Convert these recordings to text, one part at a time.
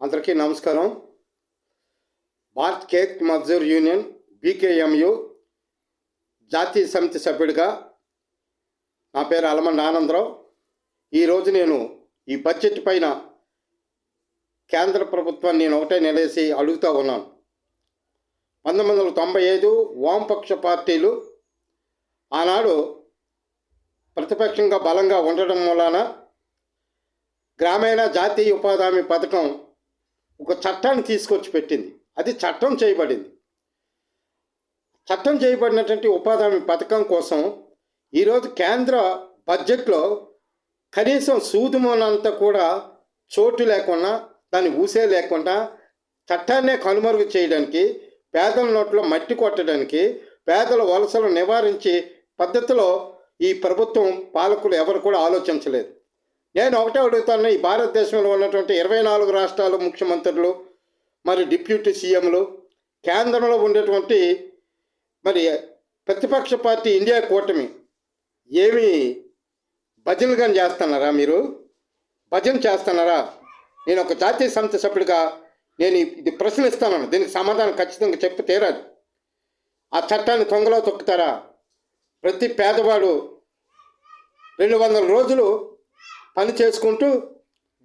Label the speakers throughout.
Speaker 1: అందరికీ నమస్కారం. Bharat cake Mazdoor union BKMU జాతీయ సమితి సభ్యుడిగా నా పేరు అలమండ ఆనందరావు. ఈరోజు నేను ఈ బడ్జెట్ పైన కేంద్ర ప్రభుత్వాన్ని నేను ఒకటే నిలేసి అడుగుతూ ఉన్నాను. 1995 వామపక్ష పార్టీలు ఆనాడు ప్రతిపక్షంగా బలంగా ఉండడం వలన గ్రామీణ జాతీయ ఉపాధి హామీ పథకం ఒక చట్టాన్ని తీసుకొచ్చి పెట్టింది. అది చట్టం చేయబడింది. చట్టం చేయబడినటువంటి ఉపాధి హామీ పథకం కోసం ఈరోజు కేంద్ర బడ్జెట్లో కనీసం సూదుమోనంత కూడా చోటు లేకుండా, దాన్ని ఊసే లేకుండా చట్టాన్నే కనుమరుగు చేయడానికి, పేదల నోట్లో మట్టి కొట్టడానికి, పేదల వలసలు నివారించే పద్ధతిలో ఈ ప్రభుత్వం పాలకులు ఎవరు కూడా ఆలోచించలేదు. నేను ఒకటే అడుగుతాను, ఈ భారతదేశంలో ఉన్నటువంటి 24 రాష్ట్రాల ముఖ్యమంత్రులు, మరి డిప్యూటీ సీఎంలు, కేంద్రంలో ఉండేటువంటి మరి ప్రతిపక్ష పార్టీ ఇండియా కూటమి ఏమి భజనలుగా చేస్తున్నారా? మీరు భజన చేస్తున్నారా? నేను ఒక జాతీయ సమితి సభ్యుడిగా నేను ఇది ప్రశ్నిస్తాను. దీనికి సమాధానం ఖచ్చితంగా చెప్పి తీరాలి. ఆ చట్టాన్ని తొంగలో తొక్కుతారా? ప్రతి పేదవాడు 200 రోజులు పని చేసుకుంటూ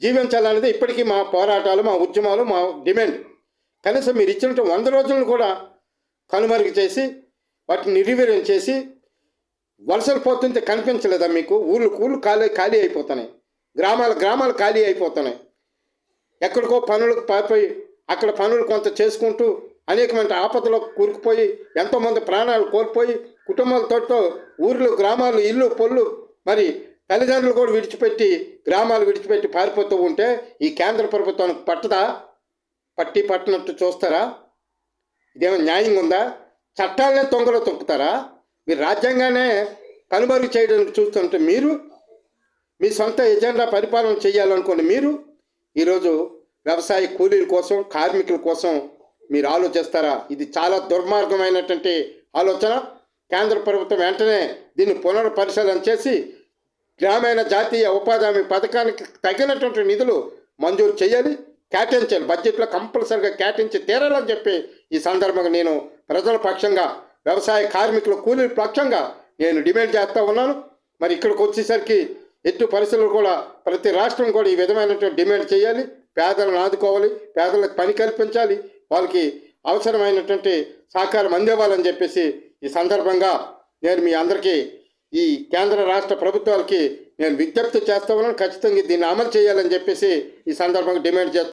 Speaker 1: జీవించాలనేది ఇప్పటికీ మా పోరాటాలు, మా ఉద్యమాలు, మా డిమాండ్. కనీసం మీరు ఇచ్చినట్టు 100 రోజులను కూడా కనుమరుగు చేసి వాటిని నిర్వీర్యం చేసి వలసలు పోతుంటే కనిపించలేదా మీకు? ఊళ్ళు ఖాళీ అయిపోతున్నాయి, గ్రామాలు ఖాళీ అయిపోతున్నాయి. ఎక్కడికో పనులకు పారిపోయి అక్కడ పనులు కొంత చేసుకుంటూ అనేకమైన ఆపదలో కూరుకుపోయి ఎంతోమంది ప్రాణాలు కోల్పోయి కుటుంబాలతో ఊర్లు, గ్రామాలు, ఇల్లు, పొల్లు, మరి తల్లిదండ్రులు కూడా విడిచిపెట్టి గ్రామాలు విడిచిపెట్టి పారిపోతూ ఉంటే ఈ కేంద్ర ప్రభుత్వానికి పట్టినట్టు చూస్తారా? ఇదేమో న్యాయంగా ఉందా? చట్టాలనే తొంగలో తొక్కుతారా? మీరు రాజ్యాంగానే కనుమరుగు చేయడానికి చూస్తుంటే మీరు మీ సొంత ఎజెండా పరిపాలన చేయాలనుకోండి. మీరు ఈరోజు వ్యవసాయ కూలీల కోసం, కార్మికుల కోసం మీరు ఆలోచిస్తారా? ఇది చాలా దుర్మార్గమైనటువంటి ఆలోచన. కేంద్ర ప్రభుత్వం వెంటనే దీన్ని పునర్పరిశీలన చేసి గ్రామీణ జాతీయ ఉపాధి హామీ పథకానికి తగినటువంటి నిధులు మంజూరు చేయాలి, కేటాయించాలి. బడ్జెట్లో కంపల్సరిగా కేటాయించి తీరాలని చెప్పి ఈ సందర్భంగా నేను ప్రజల పక్షంగా, వ్యవసాయ కార్మికుల కూలీల పక్షంగా నేను డిమాండ్ చేస్తూ ఉన్నాను. మరి ఇక్కడికి వచ్చేసరికి ఎట్టి పరిస్థితులు కూడా ప్రతి రాష్ట్రం కూడా ఈ విధమైనటువంటి డిమాండ్ చేయాలి. పేదలను ఆదుకోవాలి, పేదలకు పని కల్పించాలి, వాళ్ళకి అవసరమైనటువంటి సహకారం అందివ్వాలని చెప్పేసి ఈ సందర్భంగా నేను మీ అందరికీ, ఈ కేంద్ర రాష్ట్ర ప్రభుత్వాలకి నేను విజ్ఞప్తి చేస్తా ఉన్నాను. ఖచ్చితంగా దీన్ని అమలు చేయాలని చెప్పేసి ఈ సందర్భంగా డిమాండ్ చేస్తాను.